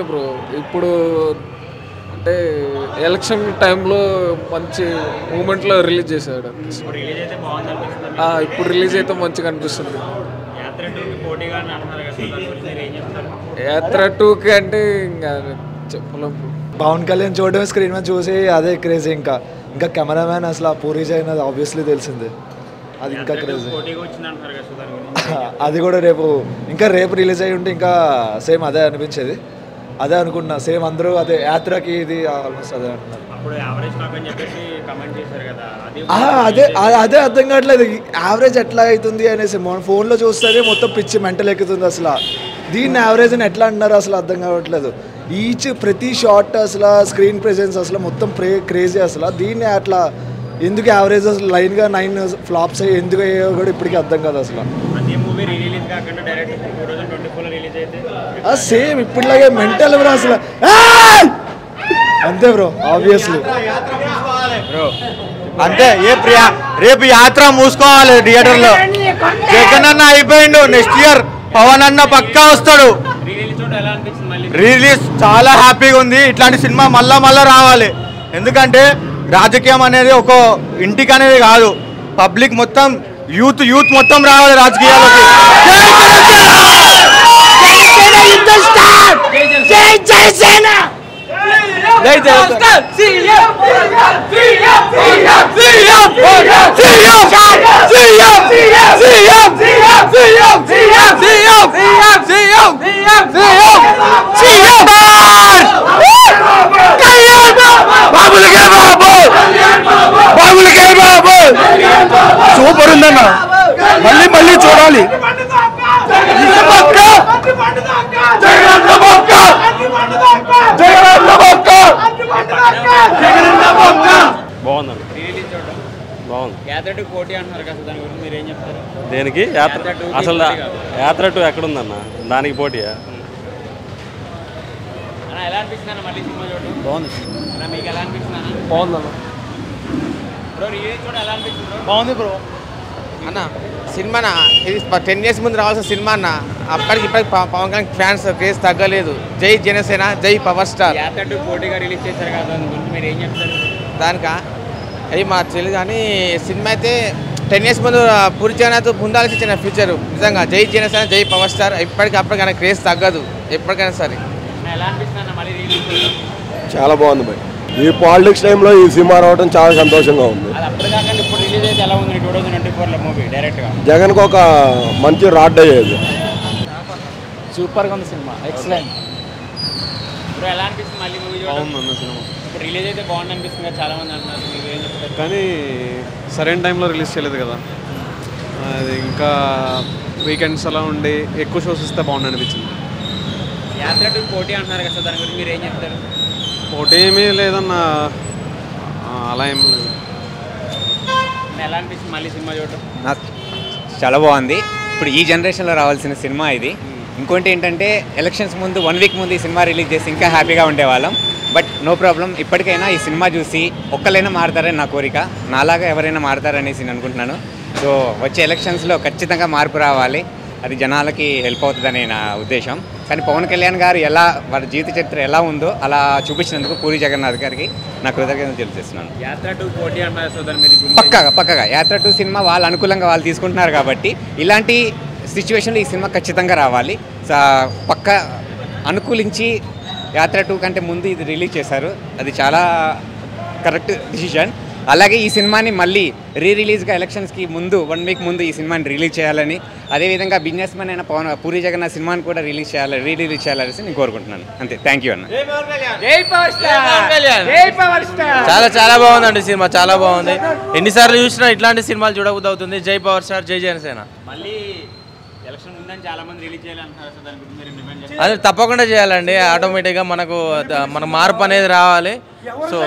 Bro ఇప్పుడు అంటే election టైంలో మంచి మూమెంట్లో రిలీజ్ చేశాడు. ఇప్పుడు రిలీజ్ అయితే మంచిగా అనిపిస్తుంది. యాత్ర 2కి అంటే ఇంకా చెప్పలేం. పవన్ కళ్యాణ్ చూడడం స్క్రీన్ మీద చూసి అదే క్రేజీ. ఇంకా కెమెరామ్యాన్ అసలు ఆ పూరి జగన్నాథ్ ఆబ్వియస్లీ తెలిసిందే, అది ఇంకా క్రేజీ. అది కూడా రేపు రిలీజ్ అయ్యి ఉంటే ఇంకా సేమ్ అదే అనిపించేది. అదే అనుకున్నా, సేమ్ అందరూ అదే యాత్రకి ఇది ఆల్మోస్ట్ అదే అంటున్నారు. అదే అర్థం కావట్లేదు, యావరేజ్ ఎట్లా అవుతుంది అనేసి. ఫోన్లో చూస్తే మొత్తం పిచ్చి మెంటల్ ఎక్కుతుంది. అసలు దీన్ని యావరేజ్ అని ఎట్లా అంటున్నారు అసలు అర్థం కావట్లేదు. ప్రతి షాట్ అసలు స్క్రీన్ ప్రెజెన్స్ అసలు మొత్తం క్రేజీ. అసలు దీన్ని అట్లా ఎందుకు యావరేజ్ అసలు లైన్గా 9 ఫ్లాప్స్ అయ్యి ఎందుకు అయ్యో కూడా ఇప్పటికీ అర్థం కాదు అసలు. సేమ్ ఇప్పటిలాగే మెంటల్ బ్రో అసలు అంతే బ్రో, ఆబ్వియస్లీ అంతే. రేపు యాత్ర మూసుకోవాలి థియేటర్లో. జగన్ అన్న అయిపోయిండు, నెక్స్ట్ ఇయర్ పవన్ అన్న పక్కా వస్తాడు. రిలీజ్ చాలా హ్యాపీగా ఉంది. ఇట్లాంటి సినిమా మళ్ళా రావాలి. ఎందుకంటే రాజకీయం అనేది ఒక ఇంటికి అనేది కాదు, పబ్లిక్ మొత్తం యూత్ మొత్తం రావాలి రాజకీయాలకి. సూపర్ ఉందన్న, మళ్ళీ చూడాలి. దేనికి అసలు యాత్ర 2 ఎక్కడుందన్న, దానికి పోటీయా? బాగుంది బ్రో అన్న. సినిమానా ఇది 10 years ముందు రావాల్సిన సినిమా అన్న. ఇప్పటికి పవన్ కళ్యాణ్ ఫ్యాన్స్ క్రేజ్ తగ్గలేదు. జై జనసేన, జై పవర్ స్టార్. దానికా అది మాకు తెలియదు కానీ సినిమా అయితే 10 years ముందు పూరి జగన్నాథ్ పొందాల్సి ఇచ్చిన ఫ్యూచర్ నిజంగా. జై జనసేన, జై పవర్ స్టార్. అప్పటికైనా క్రేజ్ తగ్గదు ఎప్పటికైనా సరే. చాలా బాగుంది భయ్. ఈ పాలిటిక్స్ టైంలో ఈ సినిమా రావడం చాలా సంతోషంగా ఉంది. జగన్కి ఒక మంచి రాడ్ అయ్యేది. సూపర్గా ఉంది సినిమా, ఎక్సలెంట్. కానీ సరైన టైంలో రిలీజ్ చేయలేదు కదా, అది ఇంకా వీకెండ్స్ అలా ఉండి ఎక్కువ షోస్ ఇస్తే బాగుంది అనిపించింది. పోటీ అంటున్నారు కదా, దాని గురించి మీరు ఏం చెప్తారు? పోటీ ఏమీ లేదన్న, అలా ఏం లేదు. ఎలా అనిపిస్తుంది మళ్ళీ సినిమా చూడటం? నాకు చాలా బాగుంది. ఇప్పుడు ఈ జనరేషన్లో రావాల్సిన సినిమా ఇది. ఇంకోటి ఏంటంటే ఎలక్షన్స్ ముందు 1 week ముందు ఈ సినిమా రిలీజ్ చేసి ఇంకా హ్యాపీగా ఉండేవాళ్ళం. బట్ నో ప్రాబ్లం, ఇప్పటికైనా ఈ సినిమా చూసి ఒక్కరైనా మారుతారని నా కోరిక. నాలాగా ఎవరైనా మారుతారనేసి నేను అనుకుంటున్నాను. సో వచ్చే ఎలక్షన్స్లో ఖచ్చితంగా మార్పు రావాలి, అది జనాలకి హెల్ప్ అవుతుందని నా ఉద్దేశం. కానీ పవన్ కళ్యాణ్ గారు వారి జీవిత చరిత్ర ఎలా ఉందో అలా చూపించినందుకు పూరి జగన్నాథ్ గారికి నా కృతజ్ఞతలు తెలియజేస్తున్నాను. పక్కగా యాత్ర 2 సినిమా వాళ్ళ అనుకూలంగా వాళ్ళు తీసుకుంటున్నారు కాబట్టి ఇలాంటి సిచ్యువేషన్లో ఈ సినిమా ఖచ్చితంగా రావాలి. పక్కా అనుకూలించి యాత్ర 2 కంటే ముందు ఇది రిలీజ్ చేశారు, అది చాలా కరెక్ట్ డిసిషన్. అలాగే ఈ సినిమాని మళ్ళీ రిలీజ్గా ఎలక్షన్స్కి ముందు 1 week ముందు ఈ సినిమాని రిలీజ్ చేయాలని, అదేవిధంగా బిజినెస్ మ్యాన్ అయిన పూరి జగన్నాథ్ సినిమాని కూడా రిలీజ్ చేయాలనేసి నేను కోరుకుంటున్నాను. అంతే, థ్యాంక్ యూ అన్న. చాలా బాగుందండి సినిమా, చాలా బాగుంది. ఎన్నిసార్లు చూసినా ఇట్లాంటి సినిమాలు చూడబుద్ధి అవుతుంది. జై పవర్ స్టార్, జై జనసేన. అది తప్పకుండా చేయాలండి. ఆటోమేటిక్గా మనకు మార్పు అనేది రావాలి. సో